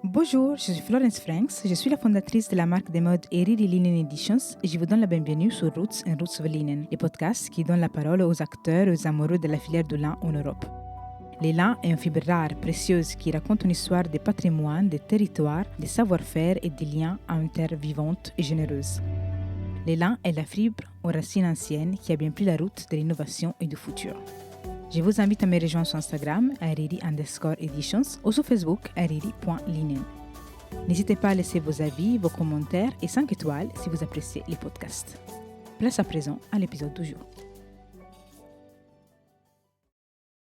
Bonjour, je suis Florence Franks, je suis la fondatrice de la marque de mode Eriri Linen Editions et je vous donne la bienvenue sur Roots and Roots of Linen, les podcasts qui donnent la parole aux acteurs et aux amoureux de la filière du lin en Europe. Le lin est une fibre rare, précieuse, qui raconte une histoire de patrimoine, de territoire, de savoir-faire et de liens à une terre vivante et généreuse. Le lin est la fibre aux racines anciennes qui a bien pris la route de l'innovation et du futur. Je vous invite à me rejoindre sur Instagram, @Eriri_Editions, ou sur Facebook, @Eriri.linen. N'hésitez pas à laisser vos avis, vos commentaires et 5 étoiles si vous appréciez les podcasts. Place à présent à l'épisode du jour.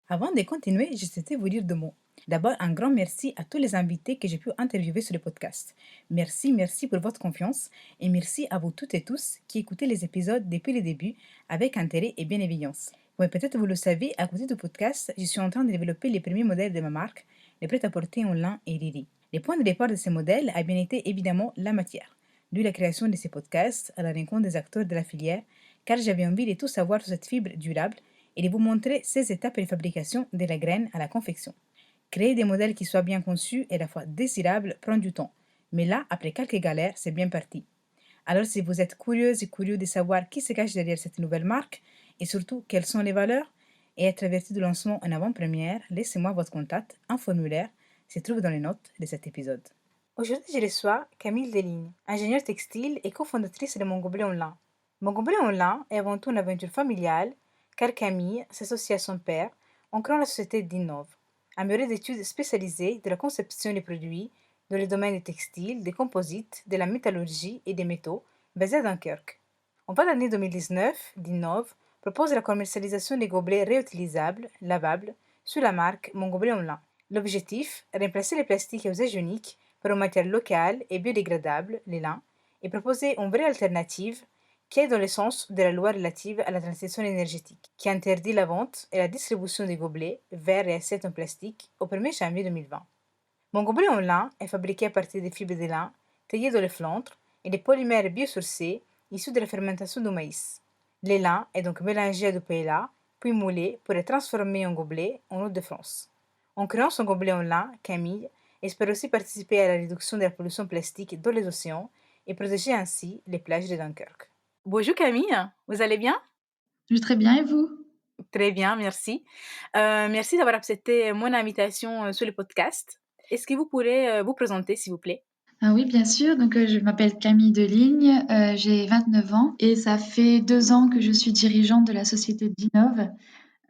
Avant de continuer, je souhaitais vous dire deux mots. D'abord, un grand merci à tous les invités que j'ai pu interviewer sur le podcast. Merci pour votre confiance et merci à vous toutes et tous qui écoutez les épisodes depuis le début avec intérêt et bienveillance. Oui, peut-être vous le savez, à côté du podcast, je suis en train de développer les premiers modèles de ma marque, les prêt-à-porter en lin et Riri. Le point de départ de ces modèles a bien été évidemment la matière, d'où la création de ces podcasts à la rencontre des acteurs de la filière, car j'avais envie de tout savoir sur cette fibre durable et de vous montrer 16 étapes de fabrication de la graine à la confection. Créer des modèles qui soient bien conçus et à la fois désirables prend du temps, mais là, après quelques galères, c'est bien parti. Alors si vous êtes curieuse et curieux de savoir qui se cache derrière cette nouvelle marque, et surtout quelles sont les valeurs, et être averti du lancement en avant-première, laissez-moi votre contact, un formulaire se trouve dans les notes de cet épisode. Aujourd'hui, je reçois Camille Deligne, ingénieure textile et cofondatrice de Mon Gobelet en lin. Mon Gobelet en lin est avant tout une aventure familiale, car Camille s'associe à son père en créant la société d'Innov, un bureau d'études spécialisé de la conception des produits dans les domaines des textiles, des composites, de la métallurgie et des métaux, basé à Dunkerque. En fin d'année 2019, d'Innov propose la commercialisation des gobelets réutilisables, lavables, sous la marque Mon Gobelet en lin. L'objectif, remplacer les plastiques à usage unique par une matière locale et biodégradable, les lins, et proposer une vraie alternative qui est dans le sens de la loi relative à la transition énergétique, qui interdit la vente et la distribution des gobelets, verres et assiettes en plastique au 1er janvier 2020. Mon gobelet en lin est fabriqué à partir des fibres de lin taillées dans les flandres et des polymères biosourcés issus de la fermentation du maïs. Le lin est donc mélangé à du paella, puis moulé pour être transformé en gobelet en eau de France. En créant son gobelet en lin, Camille espère aussi participer à la réduction de la pollution plastique dans les océans et protéger ainsi les plages de Dunkerque. Bonjour Camille, vous allez bien? Je vais très bien et vous? Très bien, merci. Merci d'avoir accepté mon invitation sur le podcast. Est-ce que vous pourrez vous présenter, s'il vous plaît? Ah oui, bien sûr. Donc, je m'appelle Camille Deligne, j'ai 29 ans et ça fait 2 ans que je suis dirigeante de la société Dinov,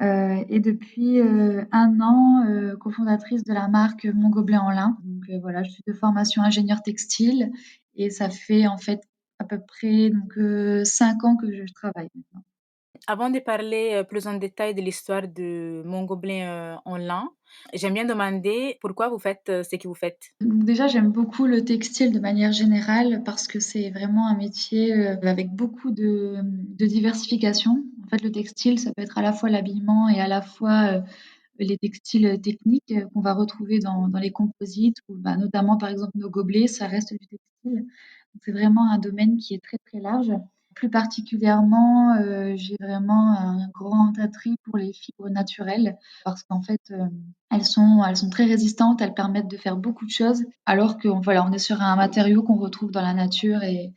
et depuis, 1 an, cofondatrice de la marque Mon Gobelet en lin. Donc, voilà, je suis de formation ingénieure textile et ça fait en fait à peu près donc, 5 ans que je travaille maintenant. Avant de parler plus en détail de l'histoire de mon gobelet en lin, j'aime bien demander pourquoi vous faites ce que vous faites. Donc déjà, j'aime beaucoup le textile de manière générale parce que c'est vraiment un métier, avec beaucoup de diversification. En fait, le textile, ça peut être à la fois l'habillement et à la fois, les textiles, techniques, qu'on va retrouver dans les composites ou bah, notamment, par exemple, nos gobelets, ça reste du textile. Donc c'est vraiment un domaine qui est très, très large. Plus particulièrement, j'ai vraiment un grand attrait pour les fibres naturelles parce qu'en fait, elles sont très résistantes, elles permettent de faire beaucoup de choses alors qu'on voilà, on est sur un matériau qu'on retrouve dans la nature et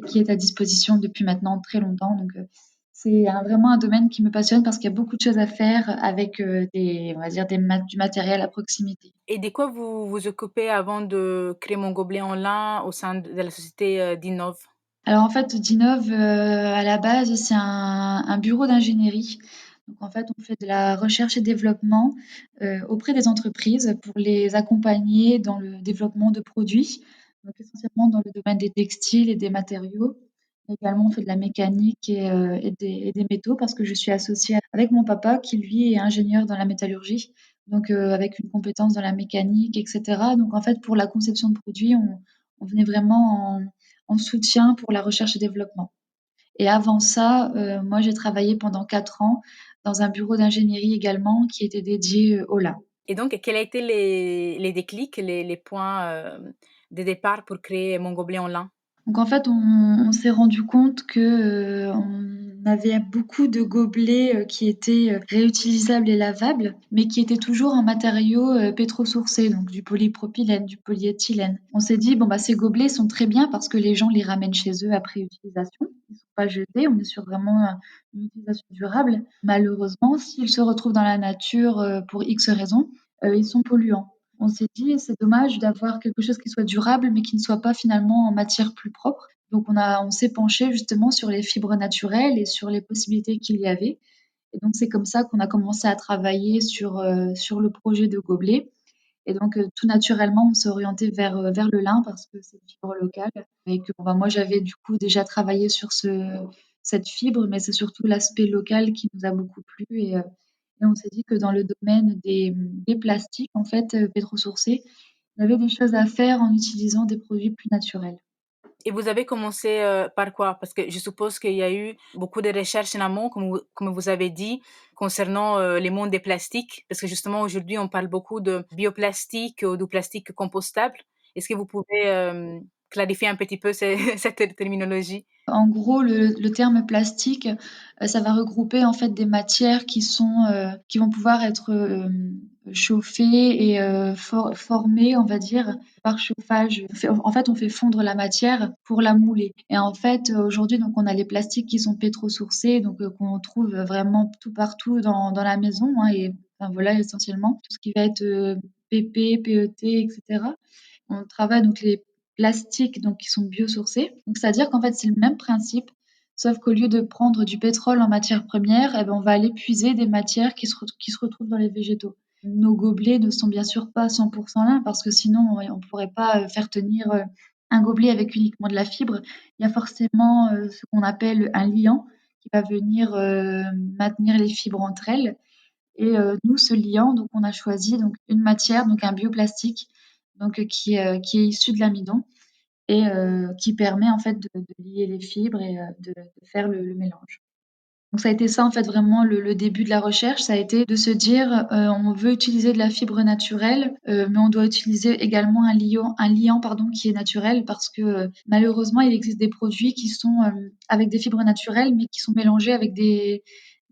qui est à disposition depuis maintenant très longtemps. Donc, c'est vraiment un domaine qui me passionne parce qu'il y a beaucoup de choses à faire avec on va dire du matériel à proximité. Et de quoi vous vous occupez avant de créer mon gobelet en lin au sein de la société d'Innov? Alors en fait, Dinov, à la base, c'est un bureau d'ingénierie. Donc en fait, on fait de la recherche et développement, auprès des entreprises pour les accompagner dans le développement de produits, donc essentiellement dans le domaine des textiles et des matériaux. Également, on fait de la mécanique et des métaux parce que je suis associée avec mon papa qui lui est ingénieur dans la métallurgie, donc avec une compétence dans la mécanique et cetera. Donc en fait, pour la conception de produits, on venait vraiment en soutien pour la recherche et développement. Et avant ça, moi j'ai travaillé pendant 4 ans dans un bureau d'ingénierie également qui était dédié, au lin. Et donc, quels ont été les déclics, les points de départ pour créer mon gobelet en lin? Donc en fait, on s'est rendu compte que, On avait beaucoup de gobelets qui étaient réutilisables et lavables, mais qui étaient toujours en matériaux pétrosourcés, donc du polypropylène, du polyéthylène. On s'est dit, bon, bah, ces gobelets sont très bien parce que les gens les ramènent chez eux après utilisation. Ils ne sont pas jetés, on est sur vraiment une utilisation durable. Malheureusement, s'ils se retrouvent dans la nature pour X raisons, ils sont polluants. On s'est dit, c'est dommage d'avoir quelque chose qui soit durable, mais qui ne soit pas finalement en matière plus propre. Donc on s'est penché justement sur les fibres naturelles et sur les possibilités qu'il y avait. Et donc c'est comme ça qu'on a commencé à travailler sur le projet de gobelet. Et donc tout naturellement, on s'est orienté vers le lin parce que c'est une fibre locale. Et que bah, moi j'avais du coup déjà travaillé sur cette fibre, mais c'est surtout l'aspect local qui nous a beaucoup plu. Et on s'est dit que dans le domaine des plastiques, en fait, pétrosourcés, il y avait des choses à faire en utilisant des produits plus naturels. Et vous avez commencé par quoi? Parce que je suppose qu'il y a eu beaucoup de recherches en amont, comme vous avez dit, concernant les mondes des plastiques, parce que justement aujourd'hui on parle beaucoup de bioplastique ou de plastique compostable. Est-ce que vous pouvez clarifier un petit peu cette terminologie? En gros, le terme plastique, ça va regrouper en fait des matières qui vont pouvoir être chauffées et formées, on va dire, par chauffage. En fait, on fait fondre la matière pour la mouler. Et en fait, aujourd'hui, donc, on a les plastiques qui sont pétrosourcés, donc qu'on trouve vraiment tout partout dans la maison, hein, et enfin, voilà, essentiellement tout ce qui va être PP, PET, etc. On travaille donc les plastiques donc qui sont biosourcés. Donc c'est-à-dire qu'en fait, c'est le même principe, sauf qu'au lieu de prendre du pétrole en matière première, eh ben, on va aller puiser des matières qui se retrouvent dans les végétaux. Nos gobelets ne sont bien sûr pas 100% lin parce que sinon on ne pourrait pas faire tenir un gobelet avec uniquement de la fibre. Il y a forcément ce qu'on appelle un liant qui va venir maintenir les fibres entre elles. Et nous, ce liant, donc on a choisi donc une matière, donc un bioplastique, donc qui est issu de l'amidon et qui permet en fait de lier les fibres et de faire le mélange. Donc ça a été ça en fait vraiment le début de la recherche, ça a été de se dire on veut utiliser de la fibre naturelle, mais on doit utiliser également un liant pardon qui est naturel parce que malheureusement il existe des produits qui sont avec des fibres naturelles mais qui sont mélangés avec des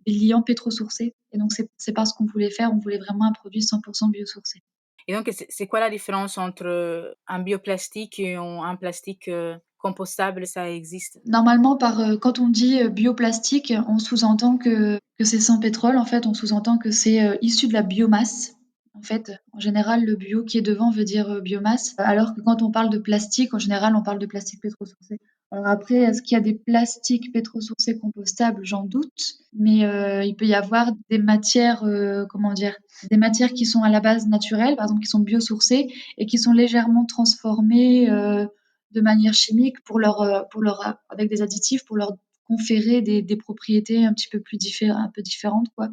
liants pétrosourcés. Et donc c'est pas ce qu'on voulait faire, on voulait vraiment un produit 100% biosourcé. Et donc, c'est quoi la différence entre un bioplastique et un plastique compostable? Ça existe. Normalement, quand on dit bioplastique, on sous-entend que c'est sans pétrole. En fait, on sous-entend que c'est issu de la biomasse. En fait, en général, le bio qui est devant veut dire biomasse, alors que quand on parle de plastique, en général, on parle de plastique pétrosourcé. Alors après, est-ce qu'il y a des plastiques pétrosourcés compostables? J'en doute, mais il peut y avoir des matières, comment dire, des matières qui sont à la base naturelles, par exemple qui sont biosourcées et qui sont légèrement transformées de manière chimique avec des additifs pour leur conférer des propriétés un petit peu un peu différentes, quoi.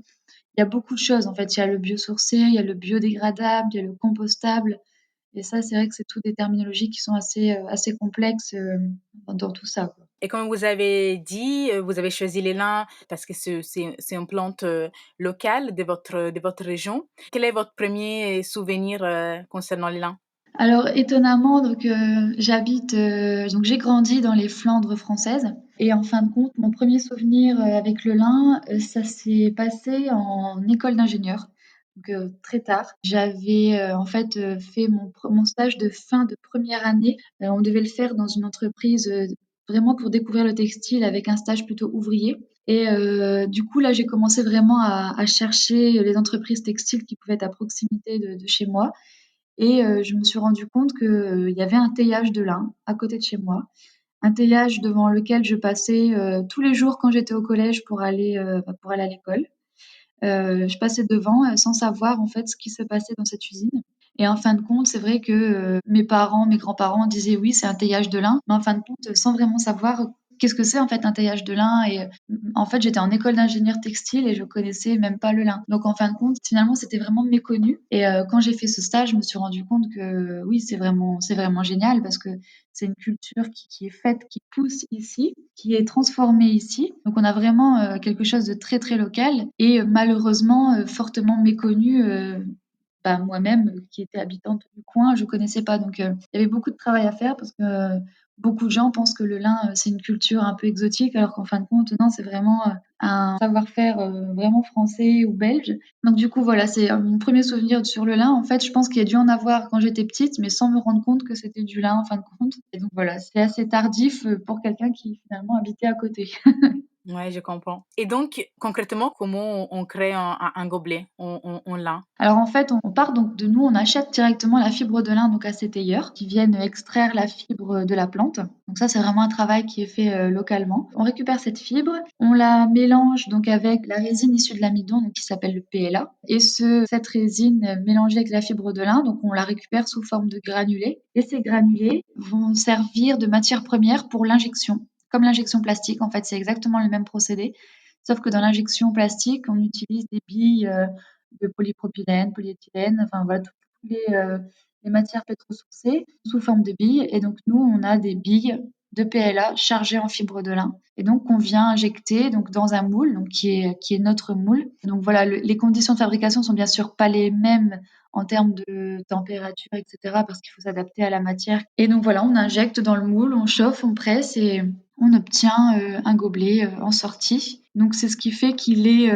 Il y a beaucoup de choses en fait. Il y a le biosourcé, il y a le biodégradable, il y a le compostable. Et ça, c'est vrai que c'est toutes des terminologies qui sont assez complexes dans tout ça, quoi. Et comme vous avez dit, vous avez choisi l'élan parce que c'est une plante locale de votre région. Quel est votre premier souvenir concernant l'élan? Alors étonnamment, donc donc j'ai grandi dans les Flandres françaises et en fin de compte, mon premier souvenir avec le lin, ça s'est passé en école d'ingénieur, donc très tard. J'avais en fait fait mon stage de fin de première année. On devait le faire dans une entreprise vraiment pour découvrir le textile avec un stage plutôt ouvrier. Et du coup, là, j'ai commencé vraiment à chercher les entreprises textiles qui pouvaient être à proximité de chez moi. Et je me suis rendu compte qu'il y avait un teillage de lin à côté de chez moi. Un teillage devant lequel je passais tous les jours quand j'étais au collège pour aller à l'école. Je passais devant sans savoir en fait ce qui se passait dans cette usine. Et en fin de compte, c'est vrai que mes grands-parents disaient oui, c'est un teillage de lin, mais en fin de compte, sans vraiment savoir qu'est-ce que c'est en fait un teillage de lin. Et en fait, j'étais en école d'ingénieur textile et je connaissais même pas le lin. Donc en fin de compte, finalement, c'était vraiment méconnu. Et quand j'ai fait ce stage, je me suis rendu compte que oui, c'est vraiment génial parce que c'est une culture qui est faite, qui pousse ici, qui est transformée ici. Donc on a vraiment quelque chose de très très local et malheureusement fortement méconnu moi-même, qui était habitante du coin, je connaissais pas. Donc, il y avait beaucoup de travail à faire parce que beaucoup de gens pensent que le lin, c'est une culture un peu exotique, alors qu'en fin de compte, non, c'est vraiment un savoir-faire vraiment français ou belge. Donc, du coup, voilà, c'est mon premier souvenir sur le lin. En fait, je pense qu'il y a dû en avoir quand j'étais petite, mais sans me rendre compte que c'était du lin en fin de compte. Et donc, voilà, c'est assez tardif pour quelqu'un qui finalement habitait à côté. Ouais, je comprends. Et donc, concrètement, comment on crée un gobelet en lin? Alors en fait, on part donc de nous, on achète directement la fibre de lin donc à ces tailleurs qui viennent extraire la fibre de la plante. Donc ça, c'est vraiment un travail qui est fait localement. On récupère cette fibre, on la mélange donc avec la résine issue de l'amidon donc qui s'appelle le PLA. Et cette résine mélangée avec la fibre de lin, donc on la récupère sous forme de granulés. Et ces granulés vont servir de matière première pour l'injection. Comme l'injection plastique, en fait, c'est exactement le même procédé. Sauf que dans l'injection plastique, on utilise des billes de polypropylène, polyéthylène, enfin voilà, toutes les matières pétrosourcées sous forme de billes. Et donc nous, on a des billes de PLA chargées en fibre de lin. Et donc on vient injecter donc dans un moule donc qui est notre moule. Donc voilà, les conditions de fabrication sont bien sûr pas les mêmes en termes de température, etc. parce qu'il faut s'adapter à la matière. Et donc voilà, on injecte dans le moule, on chauffe, on presse et on obtient un gobelet en sortie. Donc c'est ce qui fait qu'il est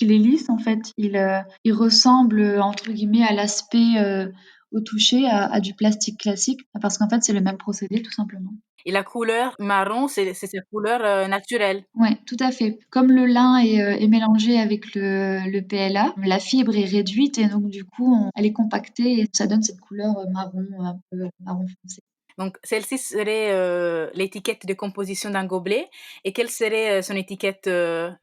lisse en fait. Il ressemble entre guillemets à l'aspect au toucher à du plastique classique parce qu'en fait c'est le même procédé tout simplement. Et la couleur marron, c'est sa couleur naturelle. Ouais, tout à fait. Comme le lin est mélangé avec le PLA, la fibre est réduite et donc du coup elle est compactée et ça donne cette couleur marron, un peu marron foncé. Donc, celle-ci serait l'étiquette de composition d'un gobelet. Et quelle serait son étiquette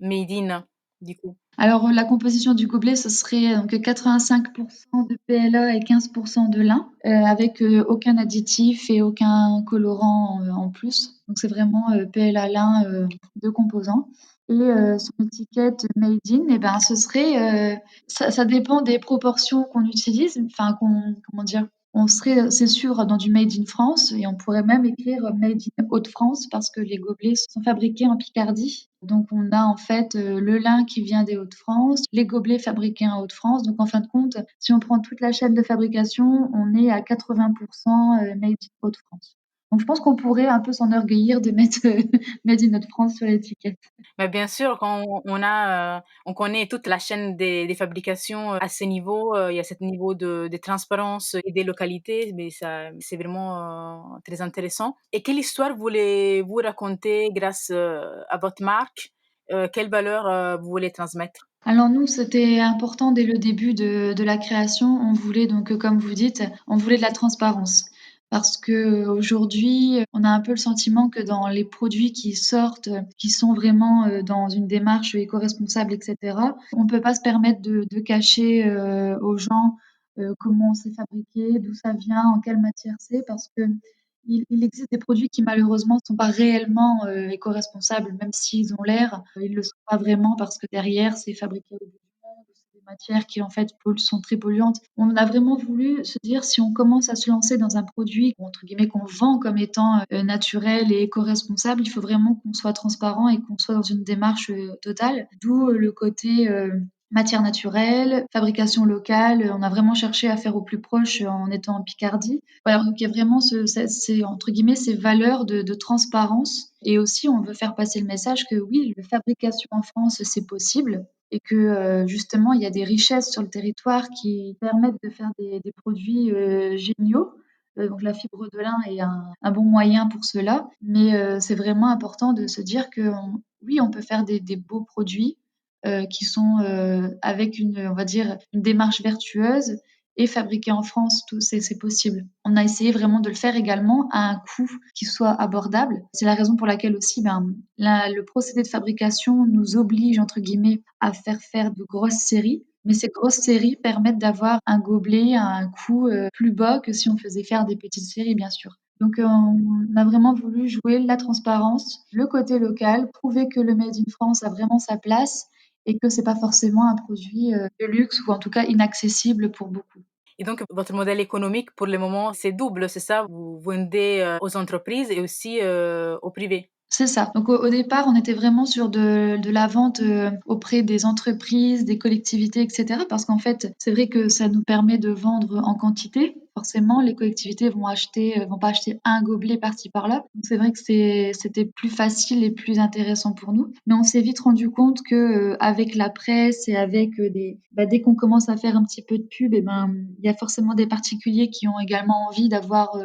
made in, du coup? Alors, la composition du gobelet, ce serait donc 85% de PLA et 15% de lin, avec aucun additif et aucun colorant en plus. Donc, c'est vraiment PLA lin, deux composants. Et son étiquette made in, eh ben, ce serait, ça dépend des proportions qu'on utilise, enfin, comment dire, on serait, c'est sûr, dans du made in France et on pourrait même écrire made in Hauts-de-France parce que les gobelets sont fabriqués en Picardie. Donc on a en fait le lin qui vient des Hauts-de-France, les gobelets fabriqués en Hauts-de-France. Donc en fin de compte, si on prend toute la chaîne de fabrication, on est à 80% made in Hauts-de-France. Donc je pense qu'on pourrait un peu s'enorgueillir de mettre made in Hauts-de-France sur l'étiquette. Mais bien sûr, quand on connaît toute la chaîne des fabrications à ce niveau, il y a ce niveau de transparence et des localités, mais ça, c'est vraiment très intéressant. Et quelle histoire voulez-vous raconter grâce à votre marque? Quelle valeur vous voulez transmettre? Alors nous, c'était important dès le début de la création. On voulait donc, comme vous dites, on voulait de la transparence. Parce que aujourd'hui, on a un peu le sentiment que dans les produits qui sortent, qui sont vraiment dans une démarche éco-responsable, etc., on ne peut pas se permettre de cacher aux gens comment c'est fabriqué, d'où ça vient, en quelle matière c'est, parce que il existe des produits qui malheureusement ne sont pas réellement éco-responsables, même s'ils ont l'air, ils ne le sont pas vraiment parce que derrière c'est fabriqué au bout du monde, c'est des matières qui en fait sont très polluantes. On a vraiment voulu se dire si on commence à se lancer dans un produit entre guillemets qu'on vend comme étant naturel et éco-responsable, il faut vraiment qu'on soit transparent et qu'on soit dans une démarche totale. D'où le côté matière naturelle, fabrication locale. On a vraiment cherché à faire au plus proche en étant en Picardie. Voilà, donc il y a vraiment c'est entre guillemets ces valeurs de transparence. Et aussi, on veut faire passer le message que oui, la fabrication en France, c'est possible. Et que justement, il y a des richesses sur le territoire qui permettent de faire des produits géniaux. Donc la fibre de lin est un bon moyen pour cela. Mais c'est vraiment important de se dire que oui, on peut faire des beaux produits qui sont avec on va dire, une démarche vertueuse et fabriqués en France, tout c'est possible. On a essayé vraiment de le faire également à un coût qui soit abordable. C'est la raison pour laquelle aussi, le procédé de fabrication nous oblige, entre guillemets, à faire de grosses séries. Mais ces grosses séries permettent d'avoir un gobelet à un coût plus bas que si on faisait faire des petites séries, bien sûr. Donc, on a vraiment voulu jouer la transparence, le côté local, prouver que le Made in France a vraiment sa place et que c'est pas forcément un produit de luxe ou en tout cas inaccessible pour beaucoup. Et donc, votre modèle économique, pour le moment, c'est double, c'est ça? Vous vendez aux entreprises et aussi au privé? C'est ça. Donc au départ, on était vraiment sur de la vente auprès des entreprises, des collectivités, etc. Parce qu'en fait, c'est vrai que ça nous permet de vendre en quantité. Forcément, les collectivités vont pas acheter un gobelet par-ci par-là. Donc c'est vrai que c'était plus facile et plus intéressant pour nous. Mais on s'est vite rendu compte que avec la presse et avec dès qu'on commence à faire un petit peu de pub, et ben il y a forcément des particuliers qui ont également envie d'avoir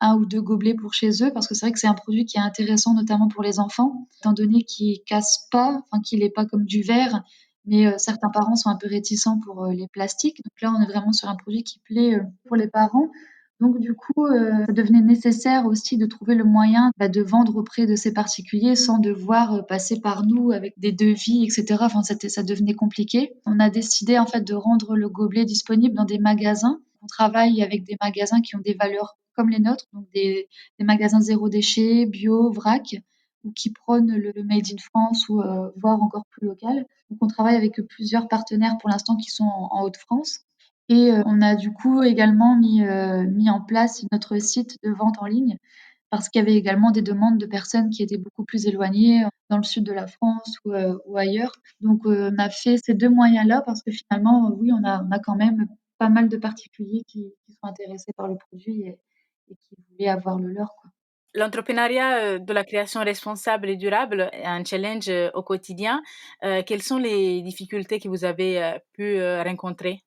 un ou deux gobelets pour chez eux, parce que c'est vrai que c'est un produit qui est intéressant notamment pour les enfants, étant donné qu'il casse pas, enfin qu'il est pas comme du verre, mais certains parents sont un peu réticents pour les plastiques. Donc là, on est vraiment sur un produit qui plaît pour les parents. Donc du coup, ça devenait nécessaire aussi de trouver le moyen de vendre auprès de ces particuliers sans devoir passer par nous avec des devis, etc. Enfin, ça devenait compliqué. On a décidé en fait de rendre le gobelet disponible dans des magasins. On travaille avec des magasins qui ont des valeurs comme les nôtres, donc des magasins zéro déchet, bio, vrac, ou qui prônent le made in France ou voire encore plus local. Donc on travaille avec plusieurs partenaires pour l'instant qui sont en Hauts-de-France. Et on a du coup également mis en place notre site de vente en ligne parce qu'il y avait également des demandes de personnes qui étaient beaucoup plus éloignées dans le sud de la France ou ailleurs. Donc on a fait ces deux moyens-là parce que finalement, oui, on a quand même pas mal de particuliers qui sont intéressés par le produit et qui voulaient avoir le leur, quoi. L'entrepreneuriat, de la création responsable et durable est un challenge, au quotidien. Quelles sont les difficultés que vous avez, pu, rencontrer?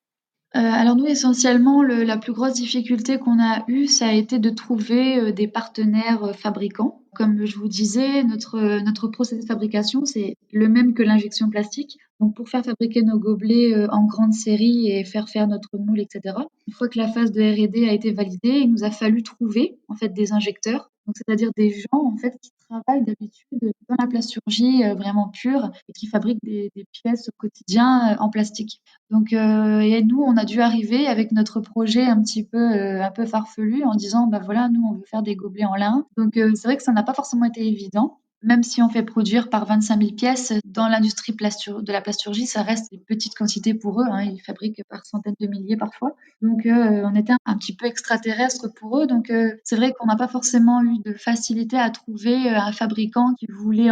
Alors nous, essentiellement, la plus grosse difficulté qu'on a eue, ça a été de trouver, des partenaires, fabricants. Comme je vous disais, notre procédé de fabrication, c'est le même que l'injection plastique. Donc pour faire fabriquer nos gobelets, en grande série et faire notre moule et cetera, une fois que la phase de R&D a été validée, il nous a fallu trouver, en fait, des injecteurs. Donc c'est-à-dire des gens, en fait, qui travaillent d'habitude dans la plasturgie, vraiment pure et qui fabriquent des pièces au quotidien, en plastique. Donc et nous, on a dû arriver avec notre projet un peu farfelu en disant: «Bah, voilà, nous, on veut faire des gobelets en lin». Donc c'est vrai que ça n'a pas forcément été évident, même si on fait produire par 25 000 pièces, dans l'industrie de la plasturgie, ça reste des petites quantités pour eux, hein. Ils fabriquent par centaines de milliers parfois. Donc on était un petit peu extraterrestres pour eux. Donc c'est vrai qu'on n'a pas forcément eu de facilité à trouver, un fabricant qui voulait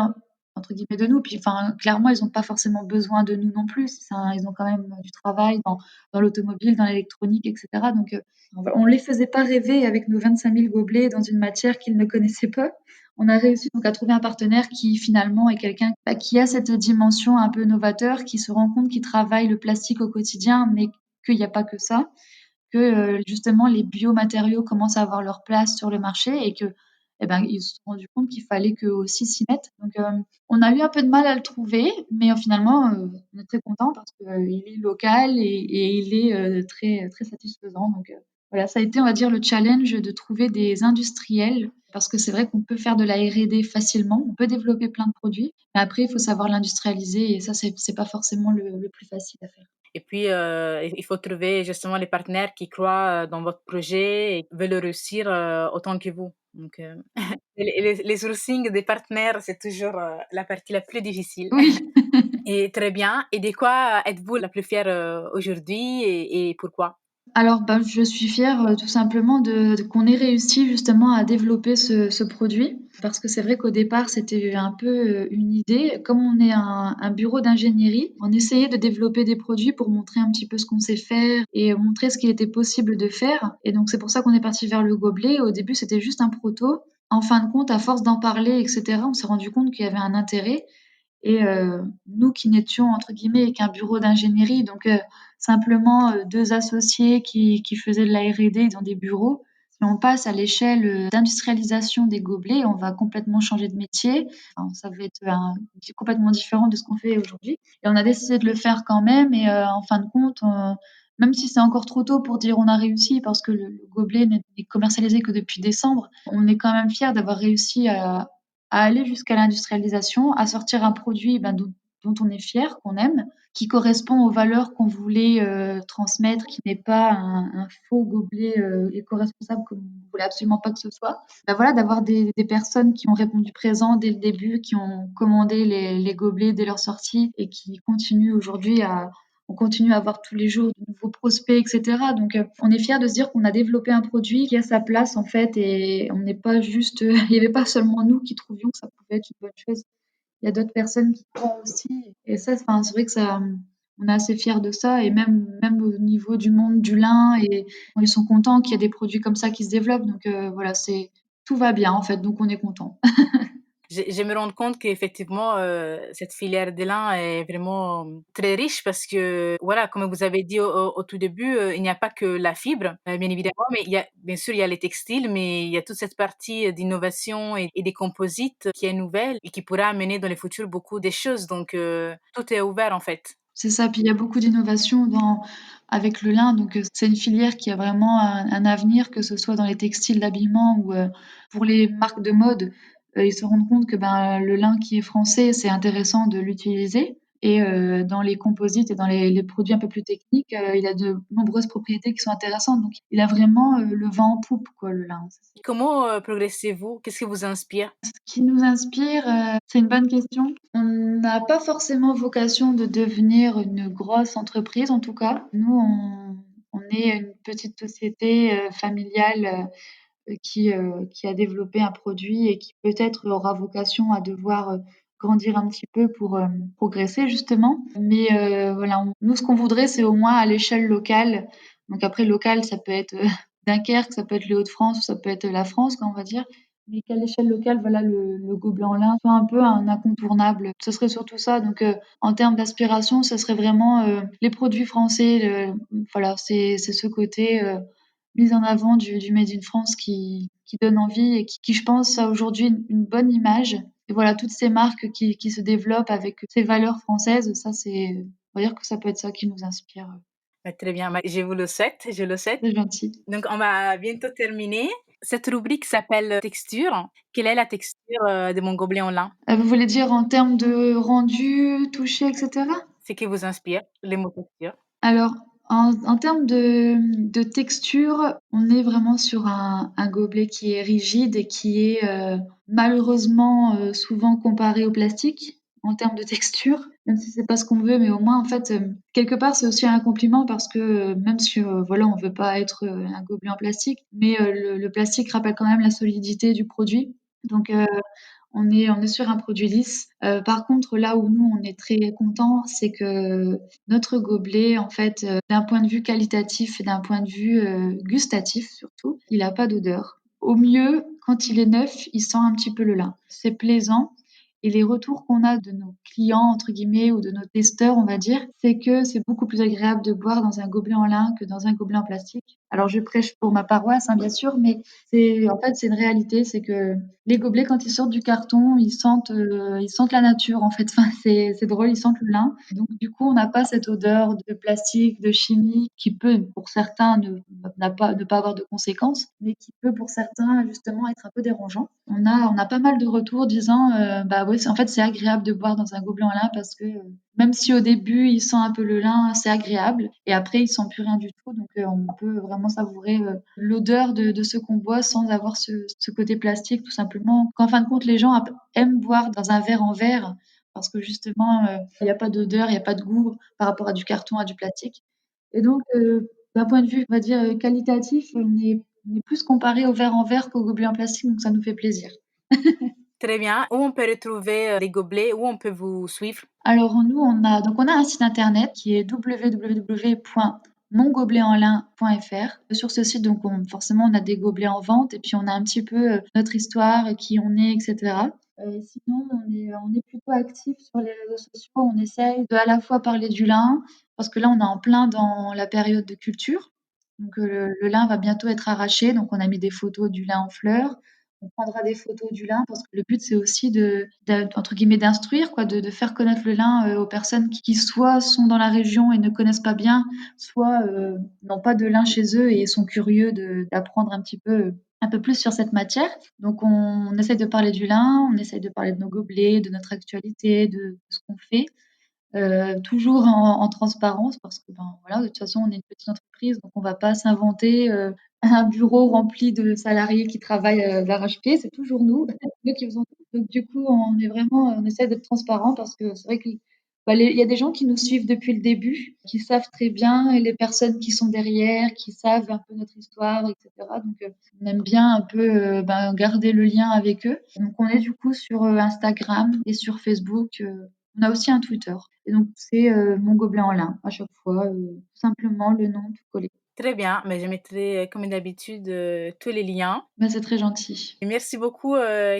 entre guillemets de nous. Puis enfin, clairement, ils n'ont pas forcément besoin de nous non plus. Ils ont quand même du travail dans l'automobile, dans l'électronique, etc. Donc, on les faisait pas rêver avec nos 25 000 gobelets dans une matière qu'ils ne connaissaient pas. On a réussi donc à trouver un partenaire qui finalement est quelqu'un qui a cette dimension un peu novateur, qui se rend compte qu'il travaille le plastique au quotidien, mais qu'il n'y a pas que ça, que justement les biomatériaux commencent à avoir leur place sur le marché et que eh ben, ils se sont rendus compte qu'il fallait qu'eux aussi s'y mettent. Donc on a eu un peu de mal à le trouver, mais finalement on est très content parce qu'il est local et il est très, très satisfaisant. Donc voilà, ça a été, on va dire, le challenge de trouver des industriels parce que c'est vrai qu'on peut faire de la R&D facilement, on peut développer plein de produits, mais après il faut savoir l'industrialiser et ça c'est pas forcément le plus facile à faire. Et puis, il faut trouver justement les partenaires qui croient, dans votre projet et veulent réussir, autant que vous. Donc, les sourcing des partenaires, c'est toujours, la partie la plus difficile. Oui. Et très bien. Et de quoi êtes-vous la plus fière, aujourd'hui et pourquoi? Alors, bah, je suis fière, tout simplement de qu'on ait réussi justement à développer ce produit. Parce que c'est vrai qu'au départ, c'était un peu, une idée. Comme on est un bureau d'ingénierie, on essayait de développer des produits pour montrer un petit peu ce qu'on sait faire et montrer ce qu'il était possible de faire. Et donc c'est pour ça qu'on est parti vers le gobelet. Au début, c'était juste un proto. En fin de compte, à force d'en parler et cetera, on s'est rendu compte qu'il y avait un intérêt et nous qui n'étions entre guillemets qu'un bureau d'ingénierie, donc simplement 2 associés qui faisaient de la R&D dans des bureaux. Si on passe à l'échelle d'industrialisation des gobelets, on va complètement changer de métier. Enfin, ça va être complètement différent de ce qu'on fait aujourd'hui. Et on a décidé de le faire quand même. Et en fin de compte, même si c'est encore trop tôt pour dire on a réussi parce que le gobelet n'est commercialisé que depuis décembre, on est quand même fiers d'avoir réussi à aller jusqu'à l'industrialisation, à sortir un produit dont on est fier, qu'on aime, qui correspond aux valeurs qu'on voulait transmettre, qui n'est pas un faux gobelet éco-responsable comme on voulait absolument pas que ce soit. Ben voilà, d'avoir des personnes qui ont répondu présent dès le début, qui ont commandé les gobelets dès leur sortie et qui continuent aujourd'hui on continue à avoir tous les jours de nouveaux prospects, etc. Donc, on est fiers de se dire qu'on a développé un produit qui a sa place, en fait, et on n'est pas juste, il n'y avait pas seulement nous qui trouvions que ça pouvait être une bonne chose. Il y a d'autres personnes qui croient aussi. Et ça, enfin, c'est vrai que ça, on est assez fiers de ça. Et même au niveau du monde du lin, et ils sont contents qu'il y ait des produits comme ça qui se développent. Donc, voilà, tout va bien, en fait. Donc, on est content. Je me rends compte qu'effectivement, cette filière de lin est vraiment très riche parce que, voilà, comme vous avez dit au tout début, il n'y a pas que la fibre, bien évidemment, mais il y a bien sûr, il y a les textiles, mais il y a toute cette partie, d'innovation et des composites qui est nouvelle et qui pourra amener dans le futur beaucoup de choses donc tout est ouvert, en fait. C'est ça, puis il y a beaucoup d'innovations avec le lin, donc c'est une filière qui a vraiment un avenir, que ce soit dans les textiles d'habillement ou pour les marques de mode. Ils se rendent compte que ben, le lin qui est français, c'est intéressant de l'utiliser. Et dans les composites et dans les produits un peu plus techniques, il a de nombreuses propriétés qui sont intéressantes. Donc il a vraiment le vent en poupe, quoi, le lin. Comment, progressez-vous? Qu'est-ce qui vous inspire? Ce qui nous inspire, c'est une bonne question. On n'a pas forcément vocation de devenir une grosse entreprise, en tout cas. Nous, on est une petite société familiale qui a développé un produit et qui peut-être aura vocation à devoir grandir un petit peu pour progresser justement. Mais voilà, nous, ce qu'on voudrait, c'est au moins à l'échelle locale. Donc après, local, ça peut être Dunkerque, ça peut être les Hauts-de-France, ou ça peut être la France, quoi, on va dire. Mais qu'à l'échelle locale, voilà, le gobelet en lin soit un peu un incontournable. Ce serait surtout ça. Donc, en termes d'aspiration, ce serait vraiment les produits français. Voilà, c'est ce côté mise en avant du Made in France qui donne envie et qui, je pense, a aujourd'hui une bonne image. Et voilà, toutes ces marques qui se développent avec ces valeurs françaises, ça, on va dire que ça peut être ça qui nous inspire. Bah, très bien, bah, je le souhaite. C'est gentil. Donc on va bientôt terminer. Cette rubrique s'appelle texture. Quelle est la texture, de mon gobelet en lin? Vous voulez dire en termes de rendu, toucher, etc. Ce qui vous inspire, les mots texture. Alors, en termes de texture, on est vraiment sur un gobelet qui est rigide et qui est malheureusement souvent comparé au plastique en termes de texture, même si c'est pas ce qu'on veut, mais au moins en fait quelque part c'est aussi un compliment parce que même si voilà on veut pas être un gobelet en plastique, mais le plastique rappelle quand même la solidité du produit. Donc on est sur un produit lisse. Par contre, là où nous, on est très contents, c'est que notre gobelet, en fait, d'un point de vue qualitatif et d'un point de vue gustatif surtout, il n'a pas d'odeur. Au mieux, quand il est neuf, il sent un petit peu le lin. C'est plaisant. Et les retours qu'on a de nos clients, entre guillemets, ou de nos testeurs, on va dire, c'est que c'est beaucoup plus agréable de boire dans un gobelet en lin que dans un gobelet en plastique. Alors, je prêche pour ma paroisse, hein, bien sûr, mais en fait, c'est une réalité, c'est que les gobelets, quand ils sortent du carton, ils sentent la nature, en fait. Enfin, c'est drôle, ils sentent le lin. Donc, du coup, on n'a pas cette odeur de plastique, de chimie, qui peut, pour certains, ne pas avoir de conséquences, mais qui peut, pour certains, justement, être un peu dérangeant. On a pas mal de retours disant, bah ouais, en fait, c'est agréable de boire dans un gobelet en lin parce que même si au début, il sent un peu le lin, c'est agréable. Et après, il sent plus rien du tout. Donc, on peut vraiment savourer l'odeur de ce qu'on boit sans avoir ce côté plastique, tout simplement. Qu'en fin de compte, les gens aiment boire dans un verre en verre parce que justement, il n'y a pas d'odeur, il n'y a pas de goût par rapport à du carton, à du plastique. Et donc, d'un point de vue, on va dire, qualitatif, on est plus comparé au verre en verre qu'au gobelet en plastique, donc ça nous fait plaisir. Très bien. Où on peut retrouver les gobelets? Où on peut vous suivre? Alors nous, on a un site internet qui est www.mongobeletenlin.fr. Sur ce site, donc forcément, on a des gobelets en vente et puis on a un petit peu notre histoire et qui on est, etc. Sinon, on est plutôt actif sur les réseaux sociaux. On essaye de à la fois parler du lin, parce que là, on est en plein dans la période de culture. Donc le lin va bientôt être arraché, donc on a mis des photos du lin en fleurs. On prendra des photos du lin parce que le but c'est aussi entre guillemets d'instruire quoi, de faire connaître le lin aux personnes qui soit sont dans la région et ne connaissent pas bien, soit n'ont pas de lin chez eux et sont curieux d'apprendre un peu plus sur cette matière. Donc on essaye de parler du lin, on essaye de parler de nos gobelets, de notre actualité, de ce qu'on fait. Toujours en transparence parce que ben, voilà, de toute façon, on est une petite entreprise, donc on va pas s'inventer un bureau rempli de salariés qui travaillent d'arrache-pied, c'est toujours nous, nous qui faisons tout. Donc du coup, on essaie d'être transparent parce que c'est vrai que Il y a des gens qui nous suivent depuis le début, qui savent très bien et les personnes qui sont derrière, qui savent un peu notre histoire et cetera. Donc, on aime bien un peu, garder le lien avec eux. Donc on est du coup sur, Instagram et sur Facebook, on a aussi un Twitter et donc c'est, Mon Gobelin en lin à chaque fois, tout simplement le nom tout collé. Très bien, mais je mettrai, comme d'habitude, tous les liens. Bah, c'est très gentil. Et merci beaucoup,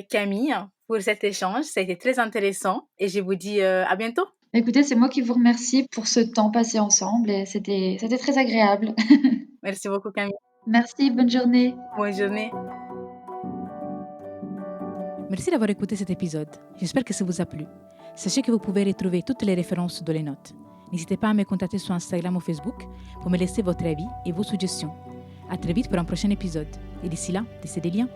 Camille, pour cet échange. Ça a été très intéressant et je vous dis, à bientôt. Écoutez, c'est moi qui vous remercie pour ce temps passé ensemble et c'était très agréable. Merci beaucoup, Camille. Merci, bonne journée. Bonne journée. Merci d'avoir écouté cet épisode. J'espère que ça vous a plu. Sachez que vous pouvez retrouver toutes les références dans les notes. N'hésitez pas à me contacter sur Instagram ou Facebook pour me laisser votre avis et vos suggestions. À très vite pour un prochain épisode. Et d'ici là, laissez des liens.